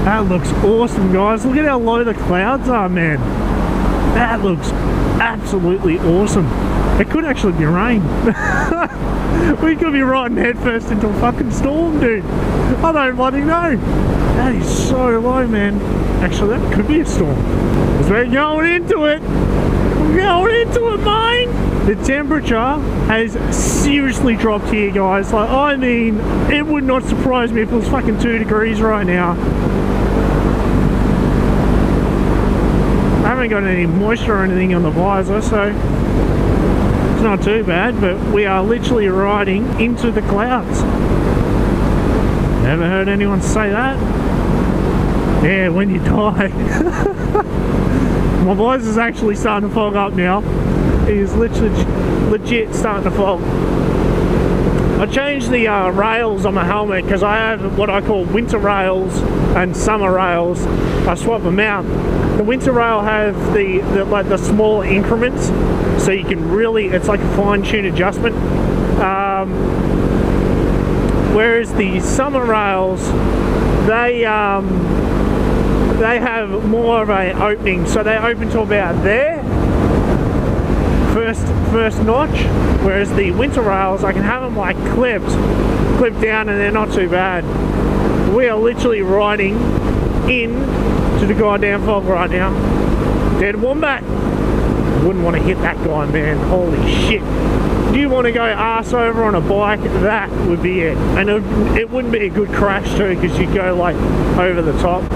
That looks awesome, guys. Look at how low the clouds are, man. That looks absolutely awesome. It could actually be rain. We could be riding headfirst into a fucking storm, dude. I don't bloody know. That is so low, man. Actually, that could be a storm. Because we're going into it. We're going into it, mate. The temperature has seriously dropped here, guys. Like, I mean, it would not surprise me if it was fucking 2 degrees right now. I haven't got any moisture or anything on the visor, so it's not too bad, but we are literally riding into the clouds. Never heard anyone say that? Yeah, when you die. My voice is actually starting to fog up now. It is literally legit starting to fog. I changed the rails on my helmet because I have what I call winter rails and summer rails. I swap them out. The winter rail have the small increments, so you can really, it's like a fine-tuned adjustment. Whereas the summer rails, they have more of an opening, so they open to about there, first notch. Whereas the winter rails, I can have them like clipped down, and they're not too bad. We are literally riding in to the goddamn fog right now. Dead wombat. Wouldn't want to hit that guy, man. Holy shit. Do you want to go arse over on a bike? That would be it. And it wouldn't be a good crash too, because you'd go like over the top.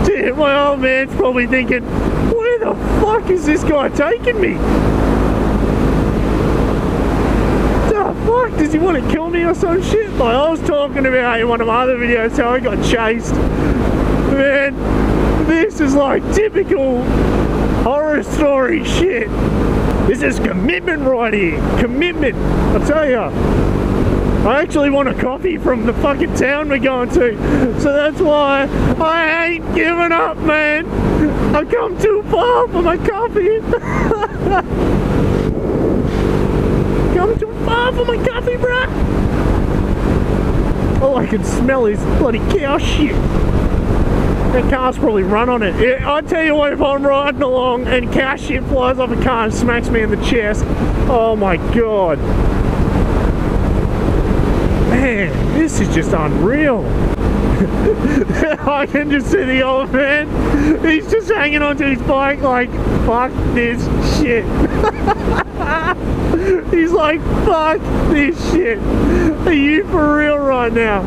Dude, my old man's probably thinking, where the fuck is this guy taking me? The fuck? Does he want to kill me or some shit? Like I was talking about in one of my other videos how I got chased. Man, this is like typical horror story shit. This is commitment right here. Commitment, I tell ya. I actually want a coffee from the fucking town we're going to. So that's why I ain't giving up, man. I've come too far for my coffee. Come too far for my coffee, bruh. All I can smell is bloody cow shit. That car's probably run on it. I tell you what, if I'm riding along and cow shit flies off a car and smacks me in the chest, oh my god. Man, this is just unreal. I can just see the old man. He's just hanging onto his bike like, fuck this shit. He's like, fuck this shit. Are you for real right now?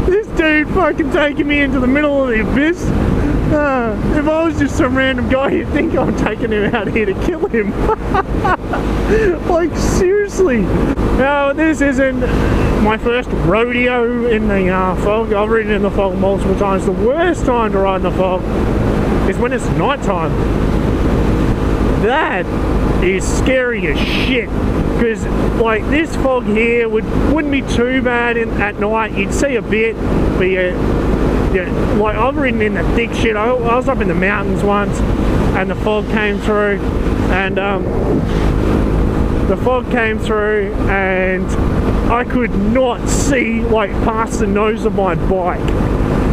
This dude fucking taking me into the middle of the abyss. If I was just some random guy, you'd think I'm taking him out here to kill him. Like, seriously. Now, this isn't my first rodeo in the fog. I've ridden in the fog multiple times. The worst time to ride in the fog is when it's night time. That is scary as shit. Because like this fog here wouldn't be too bad at night. You'd see a bit, but yeah, like I've ridden in the thick shit. I was up in the mountains once, and the fog came through, and and I could not see like past the nose of my bike.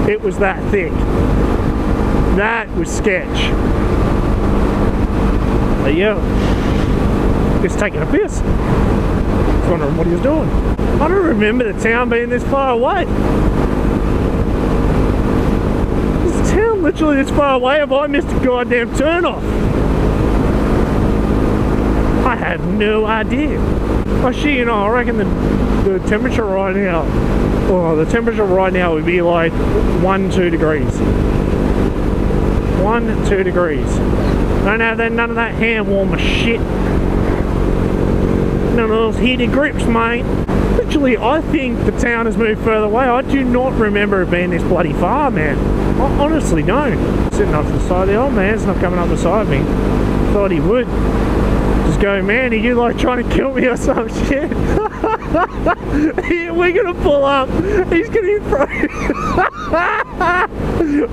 It was that thick. That was sketch. But yeah. Just taking a piss. Just wondering what he was doing. I don't remember the town being this far away. This town literally this far away. Have I missed a goddamn turn off? I have no idea. Oh shit, you know, I reckon the temperature right now, would be like 1-2 degrees. 1-2 degrees. Don't have none of that hand warmer shit. None of those heated grips, mate. Literally, I think the town has moved further away. I do not remember it being this bloody far, man. I honestly don't. Sitting up to the side, the old man's not coming up beside me. Thought he would. Just go, man, are you like trying to kill me or some shit? We're gonna pull up. He's gonna throw.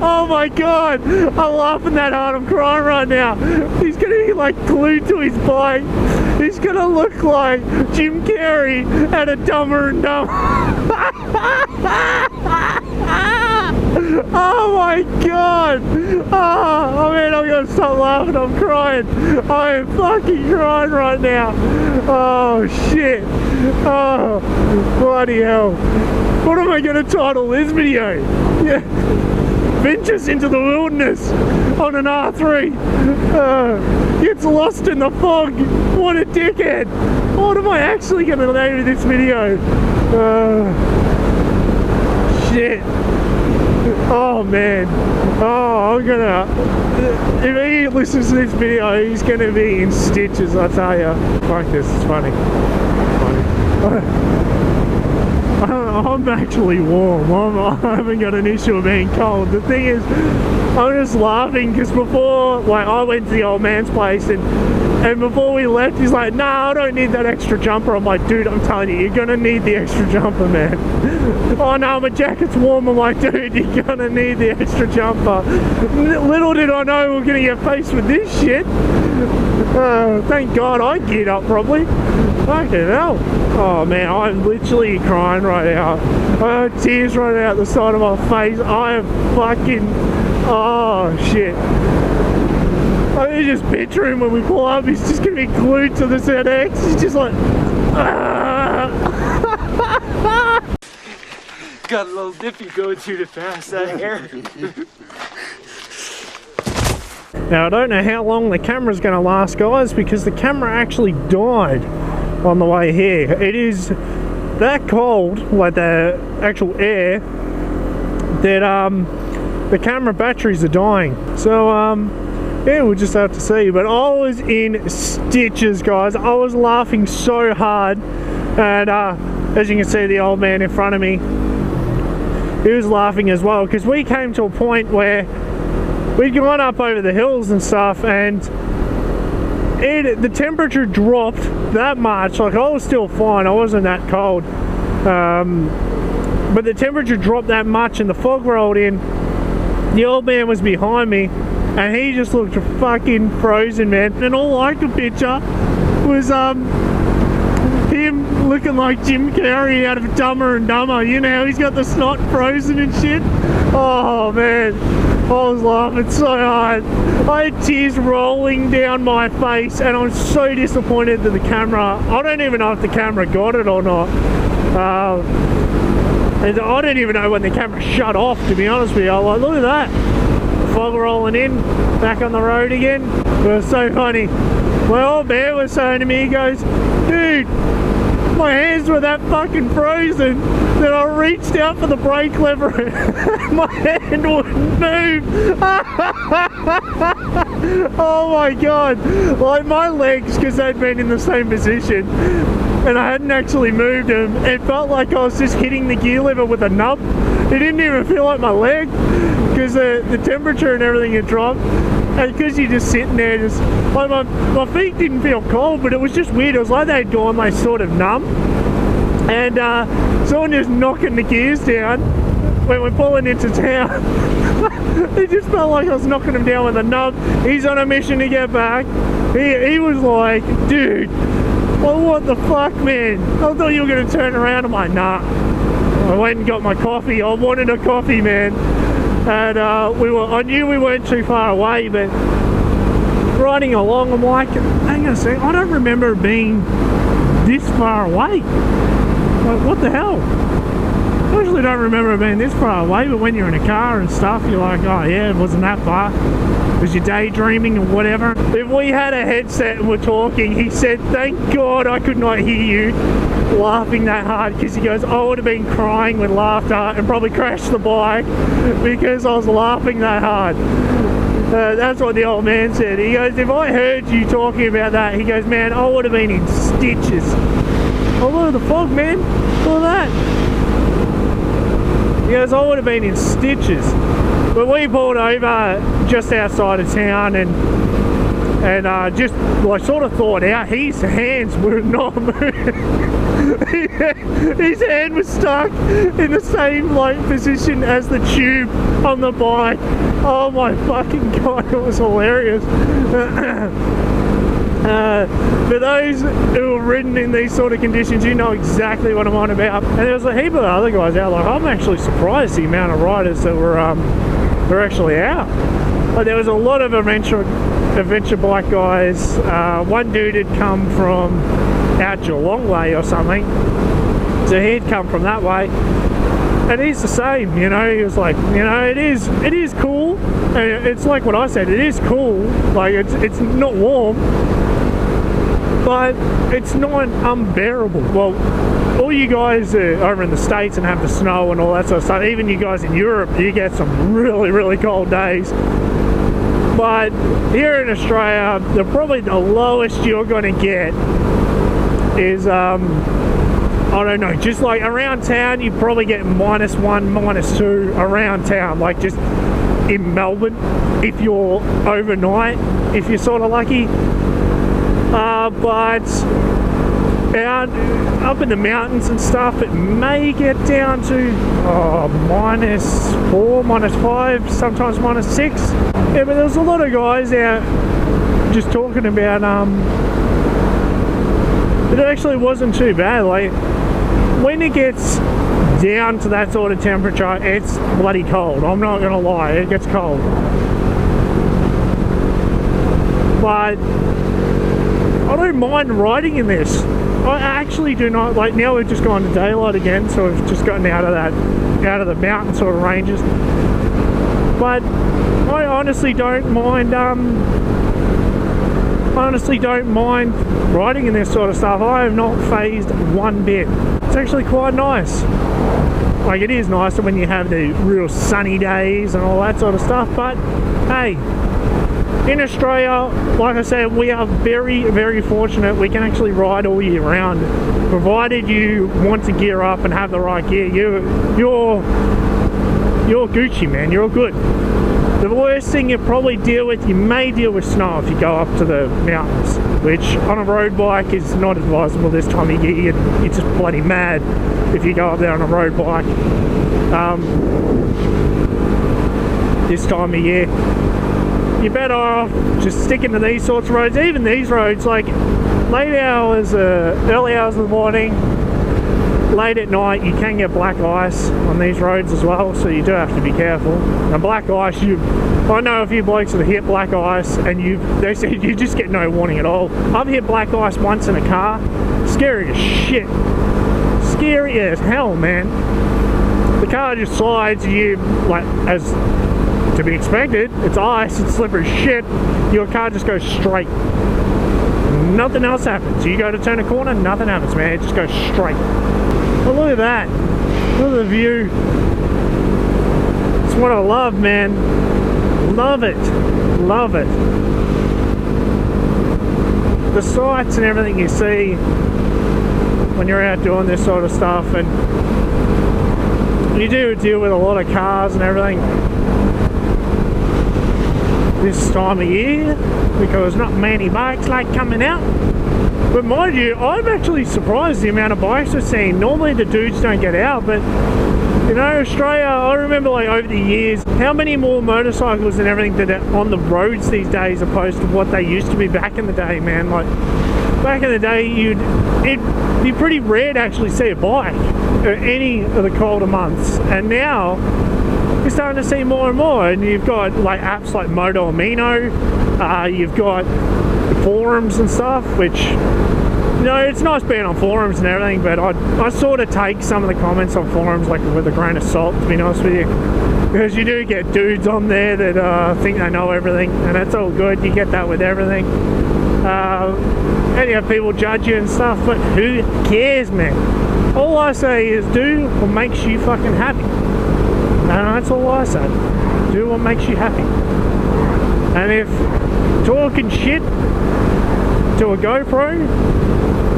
Oh my god, I'm laughing that hard, I'm crying right now. He's gonna be like glued to his bike. He's gonna look like Jim Carrey at a Dumber and Dumber. Oh my god! Oh man, I'm gonna stop laughing, I'm crying. I am fucking crying right now. Oh shit. Oh, bloody hell. What am I gonna title this video? Yeah. Ventures into the wilderness on an R3. Gets lost in the fog. What a dickhead. What am I actually gonna name this video? Shit. Oh man. Oh, I'm gonna... If he listens to this video, he's gonna be in stitches, I tell ya. Fuck this, it's funny. I'm actually warm. I haven't got an issue of being cold. The thing is, I'm just laughing because before, like, I went to the old man's place and before we left, he's like, nah, I don't need that extra jumper. I'm like, dude, I'm telling you, you're gonna need the extra jumper, man. Oh no, my jacket's warm. I'm like, dude, you're gonna need the extra jumper. Little did I know we were gonna get faced with this shit. Thank God I geared up properly. Fucking hell. Oh man, I'm literally crying right now. I have tears running out the side of my face. I am fucking... Oh shit. I can just picture him when we pull up. He's just gonna be glued to the ZX. He's just like... Got a little dippy going through the fast that hair. Now I don't know how long the camera's going to last, guys, because the camera actually died on the way here. It is that cold, like the actual air, that the camera batteries are dying. So yeah, we'll just have to see. But I was in stitches, guys. I was laughing so hard, and as you can see, the old man in front of me, he was laughing as well, because we came to a point where we'd gone up over the hills and stuff, and the temperature dropped that much. Like, I was still fine, I wasn't that cold, but the temperature dropped that much and the fog rolled in. The old man was behind me and he just looked fucking frozen, man. And all I could picture was him looking like Jim Carrey out of Dumber and Dumber. You know, he's got the snot frozen and shit. Oh man, I was laughing so hard. I had tears rolling down my face, and I'm so disappointed that the camera, I don't even know if the camera got it or not. And I don't even know when the camera shut off, to be honest with you. I'm like, look at that. The fog rolling in, back on the road again. It was so funny. My old man was saying to me, he goes, dude, my hands were that fucking frozen that I reached out for the brake lever and my hand wouldn't move. Oh my god. Like, my legs, because they'd been in the same position and I hadn't actually moved them, it felt like I was just hitting the gear lever with a nub. It didn't even feel like my leg, because the temperature and everything had dropped. And because you're just sitting there, just like my feet didn't feel cold, but it was just weird. It was like they'd gone like sort of numb. And someone just knocking the gears down when we're pulling into town. It just felt like I was knocking him down with a nub. He's on a mission to get back. He was like, dude, well, what the fuck, man? I thought you were going to turn around. I'm like, nah. I went and got my coffee. I wanted a coffee, man. And I knew we weren't too far away, but riding along, I'm like, hang on a second, I don't remember being this far away. Like, what the hell? I usually don't remember being this far away, but when you're in a car and stuff, you're like, oh yeah, it wasn't that far. Was you daydreaming or whatever? If we had a headset and we're talking, he said, thank God I could not hear you laughing that hard, because he goes, I would have been crying with laughter and probably crashed the bike because I was laughing that hard. That's what the old man said. He goes, if I heard you talking about that, he goes, man, I would have been in stitches. Oh, look at the fog, man. Look at that. He goes, I would have been in stitches. But we pulled over just outside of town and just like sort of thought out, his hands were not moving. His hand was stuck in the same like position as the tube on the bike. Oh my fucking god, it was hilarious. For those who have ridden in these sort of conditions, you know exactly what I'm on about. And there was a heap of other guys out. Like, I'm actually surprised the amount of riders that were actually out. Like, there was a lot of adventure bike guys. One dude had come from out Geelong way or something, so he'd come from that way. And he's the same, you know. He was like, you know, it is cool. And it's like what I said, it is cool. Like, it's not warm, but it's not unbearable. Well, all you guys over in the States and have the snow and all that sort of stuff, even you guys in Europe, you get some really, really cold days. But here in Australia, probably the lowest you're going to get is, I don't know, just like around town, you probably get -1, -2 around town, like just in Melbourne, if you're overnight, if you're sort of lucky. But out up in the mountains and stuff, it may get down to -4, -5, sometimes -6. Yeah, but there's a lot of guys out just talking about it actually wasn't too bad. Like, when it gets down to that sort of temperature, it's bloody cold. I'm not gonna lie, it gets cold. But I don't mind riding in this. I actually do not. Like, now we've just gone to daylight again, so we've just gotten out of the mountain sort of ranges. But I honestly don't mind. Riding in this sort of stuff. I have not phased one bit. It's actually quite nice. Like, it is nicer when you have the real sunny days and all that sort of stuff, but hey, in Australia, like I said, we are very, very fortunate. We can actually ride all year round, provided you want to gear up and have the right gear. You're Gucci, man. You're good. The worst thing you probably deal with, you may deal with snow if you go up to the mountains, which on a road bike is not advisable this time of year. You're just bloody mad if you go up there on a road bike this time of year. You're better off just sticking to these sorts of roads. Even these roads, like late hours, early hours of the morning, late at night, you can get black ice on these roads as well, so you do have to be careful. And black ice, I know a few blokes that have hit black ice and they said you just get no warning at all. I've hit black ice once in a car. Scary as shit. Scary as hell, man. The car just slides, you, like, as to be expected, it's ice, it's slippery as shit. Your car just goes straight. Nothing else happens. You go to turn a corner, nothing happens, man. It just goes straight. But look at that. Look at the view. It's what I love, man. Love it. Love it. The sights and everything you see when you're out doing this sort of stuff, and you do deal with a lot of cars and everything this time of year, because not many bikes like coming out. But mind you, I'm actually surprised the amount of bikes we're seeing. Normally the dudes don't get out, but you know, Australia, I remember like over the years, how many more motorcycles and everything that are on the roads these days opposed to what they used to be back in the day, man. Like, back in the day, it'd be pretty rare to actually see a bike any of the colder months, and now you're starting to see more and more. And you've got like apps like Moto Amino, you've got forums and stuff, which, you know, it's nice being on forums and everything, but I sort of take some of the comments on forums like with a grain of salt, to be honest with you, because you do get dudes on there that think they know everything, and that's all good. You get that with everything, and you have people judge you and stuff, but who cares, man? All I say is do what makes you fucking happy, and that's all I say. Do what makes you happy. And if talking shit to a GoPro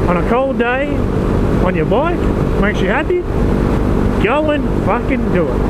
on a cold day on your bike makes you happy, go and fucking do it.